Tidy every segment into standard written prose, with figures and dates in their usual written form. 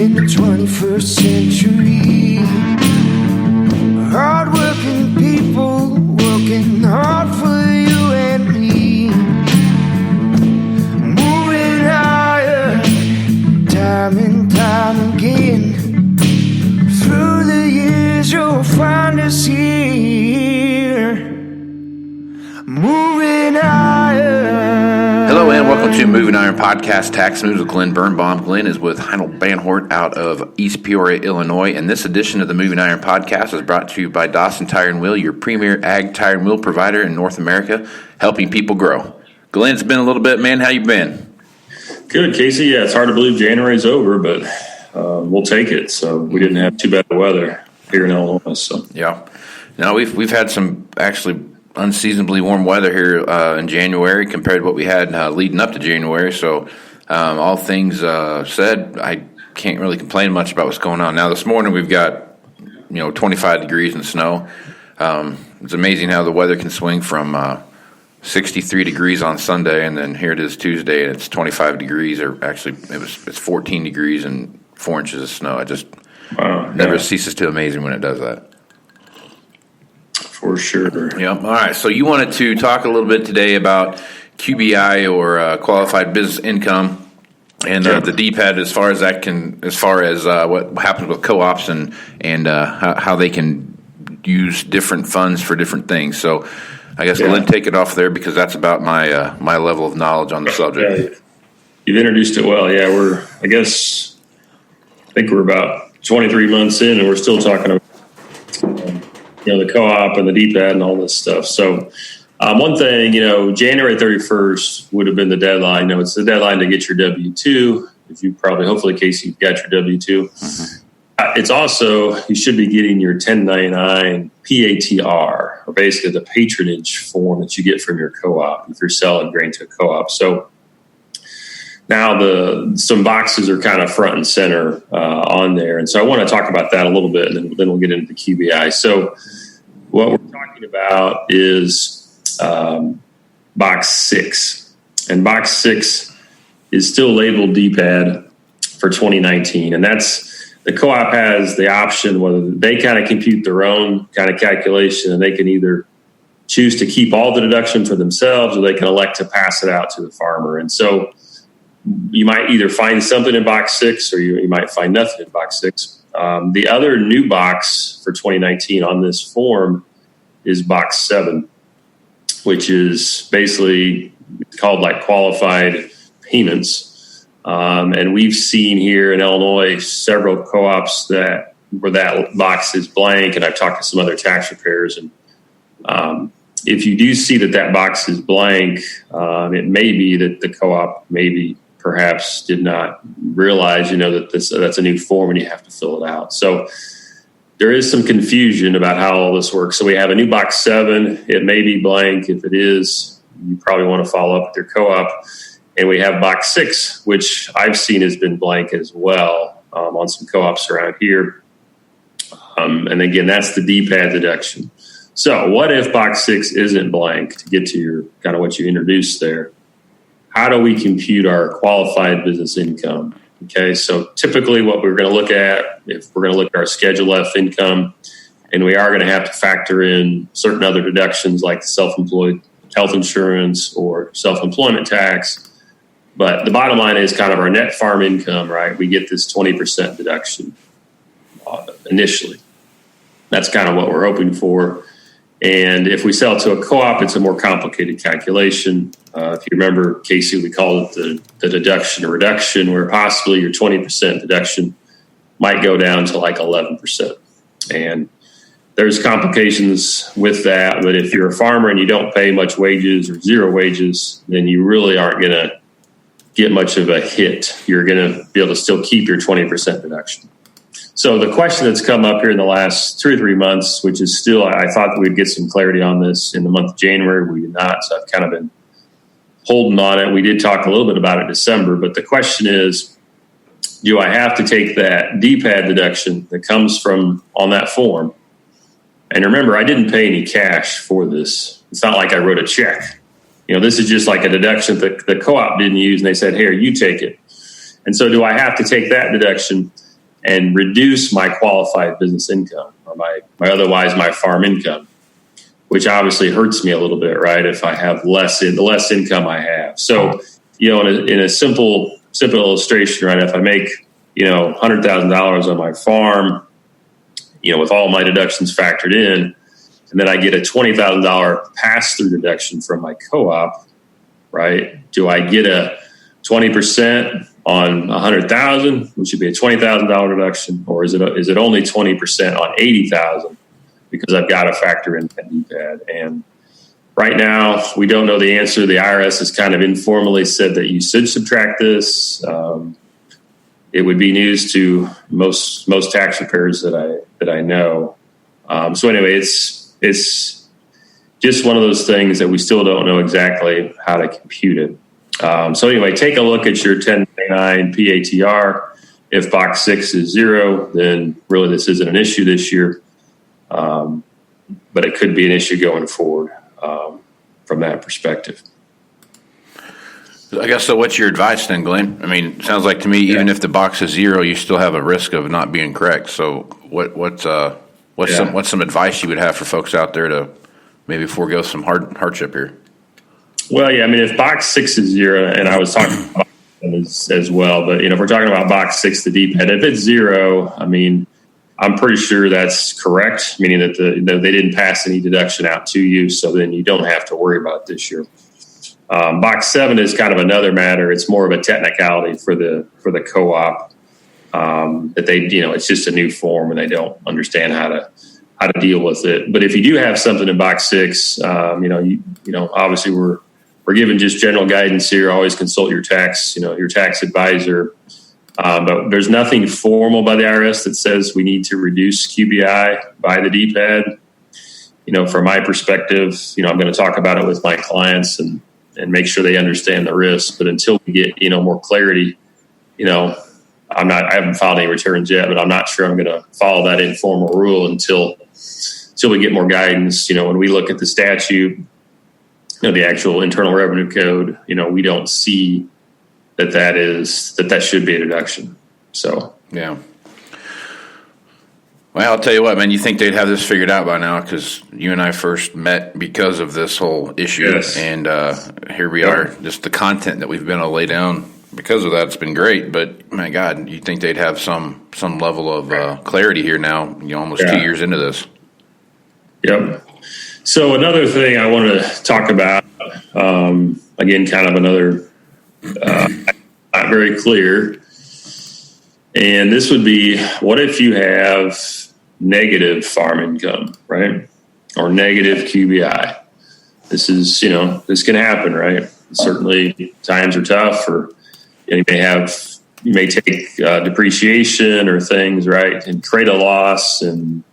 in the 21st century. Hard-working people working hard for you and me. Moving higher, time and time again. Through the years you'll find us here. Moving higher. Hello and welcome to Moving Iron Podcast Tax Moves with Glen Birnbaum. Glen is with Heinel Banhort out of East Peoria, Illinois, and this edition of the Moving Iron Podcast is brought to you by Dawson Tire and Wheel, your premier ag tire and wheel provider in North America, helping people grow. Glen, it's been a little bit, man. How you been? Good, Casey. Yeah, it's hard to believe January's over, but we'll take it. So we didn't have too bad weather here in Illinois. So yeah, no, we've had some actually unseasonably warm weather here in January compared to what we had leading up to January. So all things said, I can't really complain much about what's going on. Now this morning we've got 25 degrees and snow. It's amazing how the weather can swing from 63 degrees on Sunday, and then here it is Tuesday, and it's 25 degrees, or actually it's 14 degrees and 4 inches of snow. It just never ceases to amaze me when it does that. For sure. Yeah. All right. So you wanted to talk a little bit today about QBI or qualified business income and the DPAD as far as what happens with co-ops and how they can use different funds for different things. So I guess Glenn, take it off there because that's about my level of knowledge on the subject. Yeah, you've introduced it well. Yeah, I think we're about 23 months in and we're still talking about the co-op and the DPAD and all this stuff. So one thing, January 31st would have been the deadline. It's the deadline to get your W-2. If you hopefully, Casey, you've got your W-2. Mm-hmm. It's also, you should be getting your 1099 PATR, or basically the patronage form that you get from your co-op if you're selling grain to a co-op. So now some boxes are kind of front and center on there. And so I want to talk about that a little bit, and then we'll get into the QBI. So what we're talking about is box 6. And box 6 is still labeled DPAD for 2019. And that's, the co-op has the option whether they kind of compute their own kind of calculation, and they can either choose to keep all the deduction for themselves, or they can elect to pass it out to the farmer. And so you might either find something in box 6 or you might find nothing in box 6. The other new box for 2019 on this form is box 7, which is basically called like qualified payments. And we've seen here in Illinois several co-ops where that box is blank, and I've talked to some other tax preparers. And if you do see that box is blank, it may be that the co-op perhaps did not realize, that that's a new form and you have to fill it out. So there is some confusion about how all this works. So we have a new box 7. It may be blank. If it is, you probably want to follow up with your co-op. And we have box 6, which I've seen has been blank as well on some co-ops around here. And again, that's the DPAD deduction. So what if box 6 isn't blank, to get to your kind of what you introduced there? How do we compute our qualified business income? Okay, so typically what we're going to look at, if we're going to look at our Schedule F income, and we are going to have to factor in certain other deductions like self-employed health insurance or self-employment tax. But the bottom line is kind of our net farm income, right? We get this 20% deduction initially. That's kind of what we're hoping for. And if we sell to a co-op, it's a more complicated calculation. If you remember, Casey, we called it the deduction or reduction, where possibly your 20% deduction might go down to like 11%. And there's complications with that. But if you're a farmer and you don't pay much wages or zero wages, then you really aren't going to get much of a hit. You're going to be able to still keep your 20% deduction. So the question that's come up here in the last 2 or 3 months, which is still, I thought that we'd get some clarity on this in the month of January. We did not. So I've kind of been holding on it. We did talk a little bit about it in December, but the question is, do I have to take that DPAD deduction that comes from on that form? And remember, I didn't pay any cash for this. It's not like I wrote a check. This is just like a deduction that the co-op didn't use, and they said, here, you take it. And so do I have to take that deduction and reduce my qualified business income or my farm income, which obviously hurts me a little bit, right? If I have the less income I have. So, in a simple illustration, right? If I make, $100,000 on my farm, with all my deductions factored in, and then I get a $20,000 pass-through deduction from my co-op, right? Do I get a 20% on 100,000, which would be a $20,000 deduction, or is it only 20% on 80,000 because I've got to factor in DPAD? And right now, we don't know the answer. The IRS has kind of informally said that you should subtract this. It would be news to most tax preparers that I know. So anyway, it's just one of those things that we still don't know exactly how to compute it. So anyway, take a look at your 1099 PATR. If box 6 is 0, then really this isn't an issue this year, but it could be an issue going forward from that perspective. I guess, so what's your advice then, Glenn? I mean, it sounds like to me, even if the box is 0, you still have a risk of not being correct. So what's some advice you would have for folks out there to maybe forego some hardship here? Well, yeah, I mean, if box 6 is 0, and I was talking about as well, but if we're talking about box 6, the DPAD, if it's 0, I mean, I'm pretty sure that's correct, meaning that they didn't pass any deduction out to you, so then you don't have to worry about it this year. Box 7 is kind of another matter. It's more of a technicality for the co-op that they, it's just a new form and they don't understand how to deal with it. But if you do have something in box 6, obviously we're giving just general guidance here. Always consult your tax advisor. But there's nothing formal by the IRS that says we need to reduce QBI by the DPAD. From my perspective, I'm going to talk about it with my clients and make sure they understand the risk. But until we get, more clarity, I haven't filed any returns yet, but I'm not sure I'm going to follow that informal rule until we get more guidance. When we look at the statute, the actual Internal Revenue Code, we don't see that should be a deduction. So, yeah. Well, I'll tell you what, man, you think they'd have this figured out by now, because you and I first met because of this whole issue. Yes. And here we are, just the content that we've been able to lay down because of that. It's been great, but my God, you think they'd have some level of clarity here now, almost 2 years into this. Yep. So another thing I want to talk about, again, kind of another, not very clear. And this would be, what if you have negative farm income, right? Or negative QBI? This is, this can happen, right? Certainly times are tough, or you may take depreciation or things, right? And create a loss. And,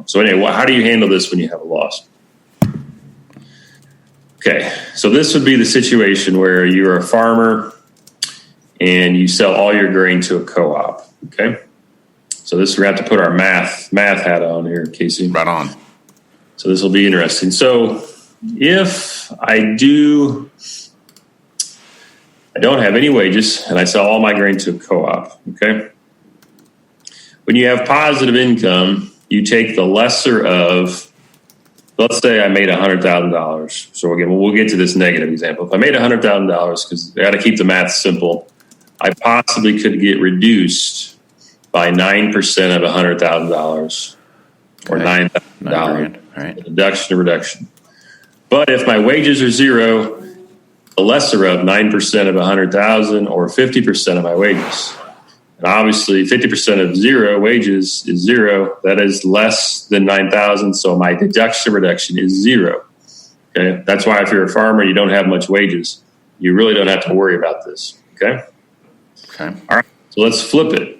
so anyway, how do you handle this when you have a loss? Okay. So this would be the situation where you're a farmer and you sell all your grain to a co-op. Okay. So this, we have to put our math hat on here, Casey. Right on. So this will be interesting. So if I don't have any wages and I sell all my grain to a co-op. Okay. When you have positive income, you take the lesser of, let's say I made $100,000. So again, we'll get to this negative example. If I made $100,000, because I got to keep the math simple, I possibly could get reduced by 9% of $100,000 or $9,000. Right. Deduction to reduction. But if my wages are 0, the lesser of 9% of 100,000 or 50% of my wages. And obviously 50% of 0 wages is 0. That is less than 9,000. So my deduction reduction is 0. Okay. That's why if you're a farmer, you don't have much wages, you really don't have to worry about this. Okay. Okay. All right. So let's flip it.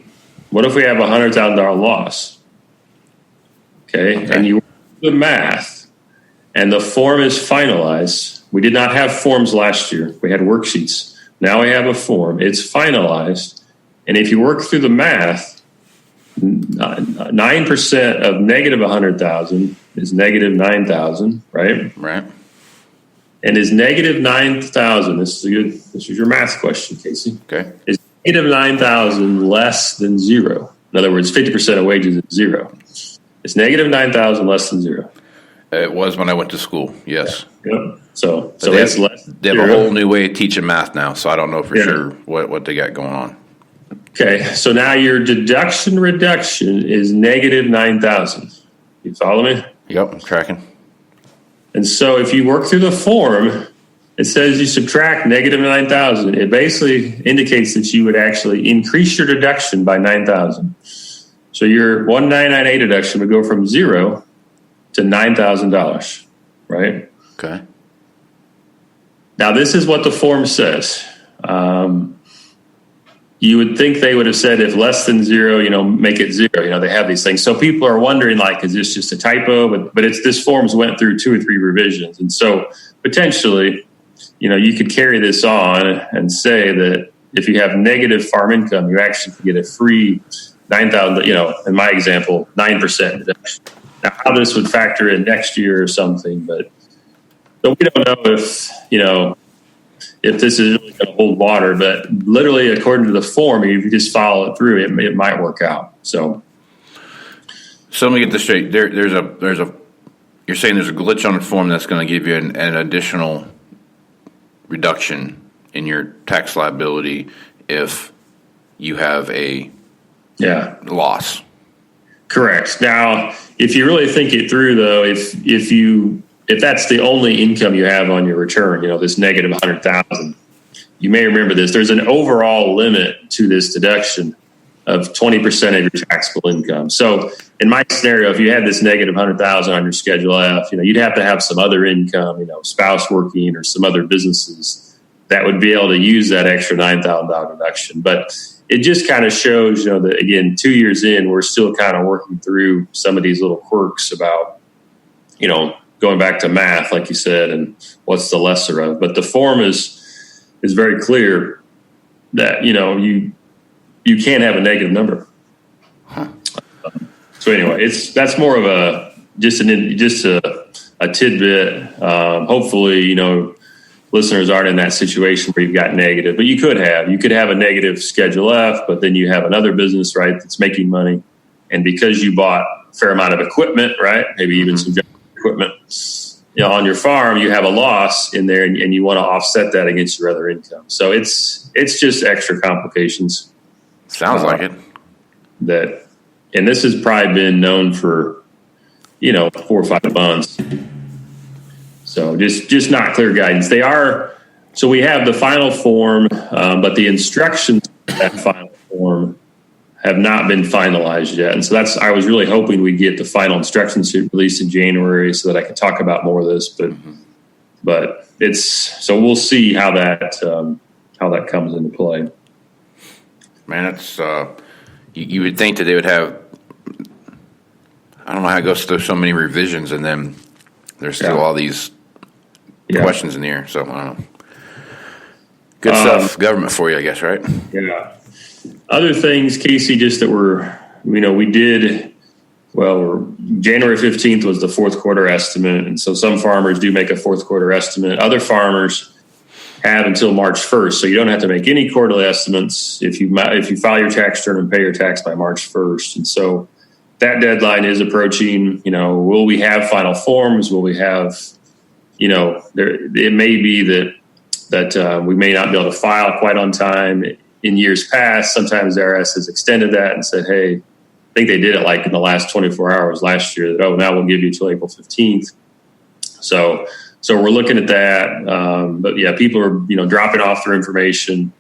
What if we have $100,000 loss? Okay. And you do the math and the form is finalized. We did not have forms last year. We had worksheets. Now we have a form. It's finalized. And if you work through the math, 9% of negative 100,000 is negative 9,000, right? Right. And is negative 9,000, this is your math question, Casey. Okay. Is negative 9,000 less than zero. In other words, 50% of wages is zero. It's negative 9,000 less than zero. It was when I went to school. Yes. Yep. So it's less. They have a whole new way of teaching math now, so I don't know for sure what they got going on. Okay, so now your deduction reduction is negative 9,000. You follow me? Yep, I'm tracking. And so if you work through the form, it says you subtract negative 9,000. It basically indicates that you would actually increase your deduction by 9,000. So your 1,998 deduction would go from zero to $9,000, right? Okay. Now this is what the form says. You would think they would have said if less than zero, make it zero. They have these things. So people are wondering, is this just a typo? But it's this form's went through 2 or 3 revisions. And so potentially, you could carry this on and say that if you have negative farm income, you actually can get a free 9,000, in my example, 9% deduction. Now, how this would factor in next year or something, but we don't know if this is really going to hold water, but literally according to the form, if you just follow it through, it might work out. So let me get this straight. You're saying there's a glitch on the form that's going to give you an additional reduction in your tax liability if you have a loss. Correct. Now, if you really think it through, though, if that's the only income you have on your return, this negative 100,000, you may remember this. There's an overall limit to this deduction of 20% of your taxable income. So in my scenario, if you had this negative 100,000 on your Schedule F, you'd have to have some other income, spouse working or some other businesses that would be able to use that extra $9,000 deduction. But it just kind of shows, that again, 2 years in, we're still kind of working through some of these little quirks about, going back to math, like you said, and what's the lesser of. But the form is very clear that, you can't have a negative number. Huh. So anyway, that's more of a tidbit. Hopefully, listeners aren't in that situation where you've got negative, but you could have a negative Schedule F, but then you have another business, right, that's making money. And because you bought a fair amount of equipment, right, maybe even some equipment, on your farm, you have a loss in there and you want to offset that against your other income. So it's just extra complications. Sounds like it. And this has probably been known for, 4 or 5 months. So just not clear guidance. So we have the final form, but the instructions for that final form have not been finalized yet. And so I was really hoping we'd get the final instructions released in January so that I could talk about more of this, but so we'll see how that comes into play. Man, it's you would think that they would have. I don't know how it goes through so many revisions, and then there's still all these questions in the air. So I don't know. Good stuff, government for you, I guess, right? Yeah. Other things, Casey, just that we did. Well, January 15th was the fourth quarter estimate, and so some farmers do make a fourth quarter estimate. Other farmers have until March 1st, so you don't have to make any quarterly estimates if you file your tax return and pay your tax by March 1st. And so that deadline is approaching. Will we have final forms? Will we have? It may be that we may not be able to file quite on time. In years past, sometimes the IRS has extended that and said, "Hey," I think they did it in the last 24 hours last year. That now we'll give you till April 15th. So we're looking at that. But yeah, people are dropping off their information.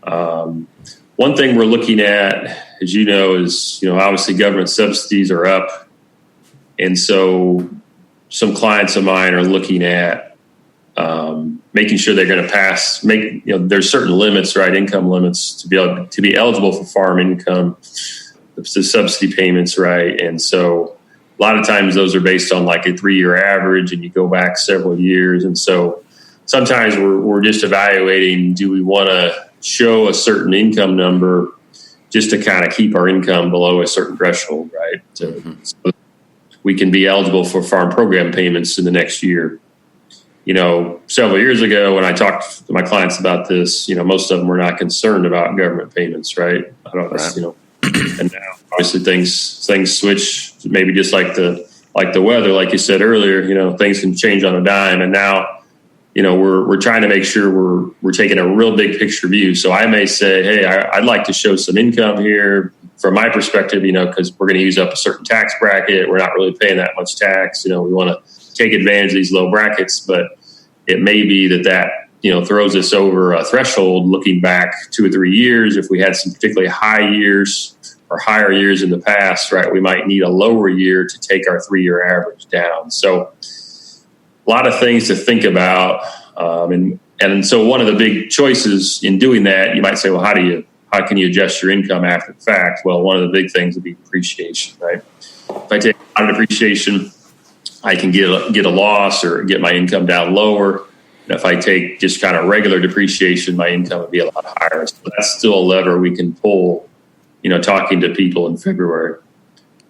One thing we're looking at, as is obviously government subsidies are up, and so some clients of mine are looking at making sure they're going to there's certain limits, right? Income limits to be eligible for farm income, the subsidy payments, right? And so a lot of times those are based on a 3-year average, and you go back several years. And so sometimes we're just evaluating, do we want to show a certain income number just to kind of keep our income below a certain threshold, right? So we can be eligible for farm program payments in the next year. several years ago when I talked to my clients about this, most of them were not concerned about government payments, right? I don't know, and now obviously things switch, maybe just like the weather, like you said earlier, things can change on a dime. And now, we're trying to make sure we're taking a real big picture view. So I may say, hey, I'd like to show some income here from my perspective, because we're going to use up a certain tax bracket. We're not really paying that much tax. We want to take advantage of these low brackets, but it may be that throws us over a threshold looking back 2 or 3 years. If we had some particularly high years or higher years in the past, right, we might need a lower year to take our 3-year average down. So a lot of things to think about. And so one of the big choices in doing that, you might say, well, how can you adjust your income after the fact? Well, one of the big things would be depreciation, right? If I take a lot of depreciation, I can get a loss or get my income down lower. And if I take just kind of regular depreciation, my income would be a lot higher. So that's still a lever we can pull, talking to people in February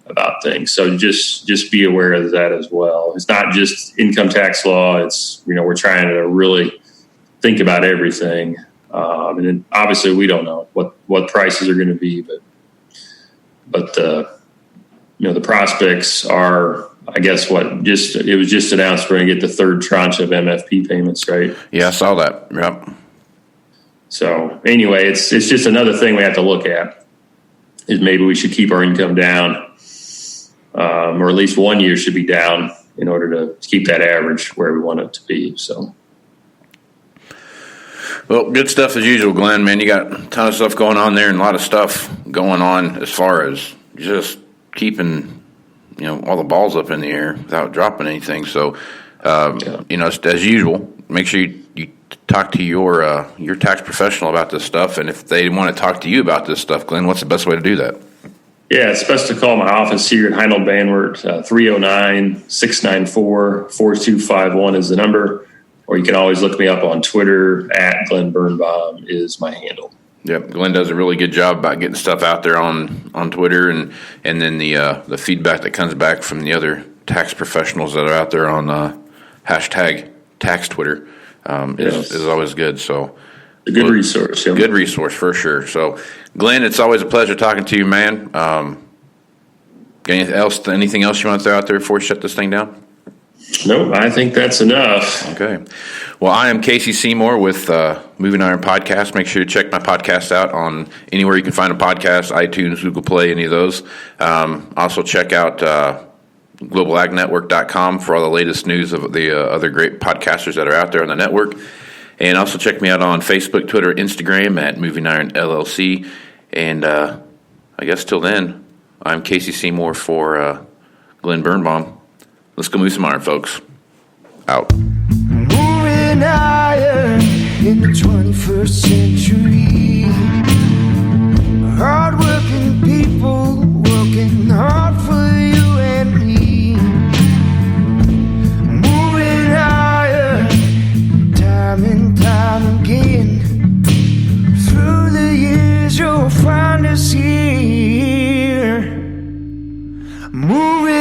about things. So just be aware of that as well. It's not just income tax law. It's, we're trying to really think about everything. And then obviously we don't know what prices are going to be, but the prospects are, I guess it was just announced we're going to get the third tranche of MFP payments, right? Yeah, I saw that. Yep. So anyway, it's just another thing we have to look at is maybe we should keep our income down, or at least 1 year should be down in order to keep that average where we want it to be. So. Well, good stuff as usual, Glenn, man. You got a ton of stuff going on there and a lot of stuff going on as far as just keeping, all the balls up in the air without dropping anything. So, as usual, make sure you talk to your tax professional about this stuff. And if they want to talk to you about this stuff, Glenn, what's the best way to do that? Yeah, it's best to call my office here in Heinold Banwart. 309-694-4251 is the number. Or you can always look me up on Twitter at Glen Birnbaum is my handle. Yep, Glenn does a really good job about getting stuff out there on Twitter, and then the feedback that comes back from the other tax professionals that are out there on hashtag tax Twitter is always good. So a good resource. Yeah. Good resource for sure. So Glenn, it's always a pleasure talking to you, man. Anything else you want to throw out there before we shut this thing down? No, I think that's enough. Okay. Well, I am Casey Seymour with Moving Iron Podcast. Make sure to check my podcast out on anywhere you can find a podcast, iTunes, Google Play, any of those. Also check out globalagnetwork.com for all the latest news of the other great podcasters that are out there on the network. And also check me out on Facebook, Twitter, Instagram at Moving Iron LLC. And I guess till then, I'm Casey Seymour for Glen Birnbaum. Let's go move some iron, folks. Out. Moving iron in the 21st century. Hard-working people working hard for you and me. Moving iron, time and time again. Through the years you'll find us here. Moving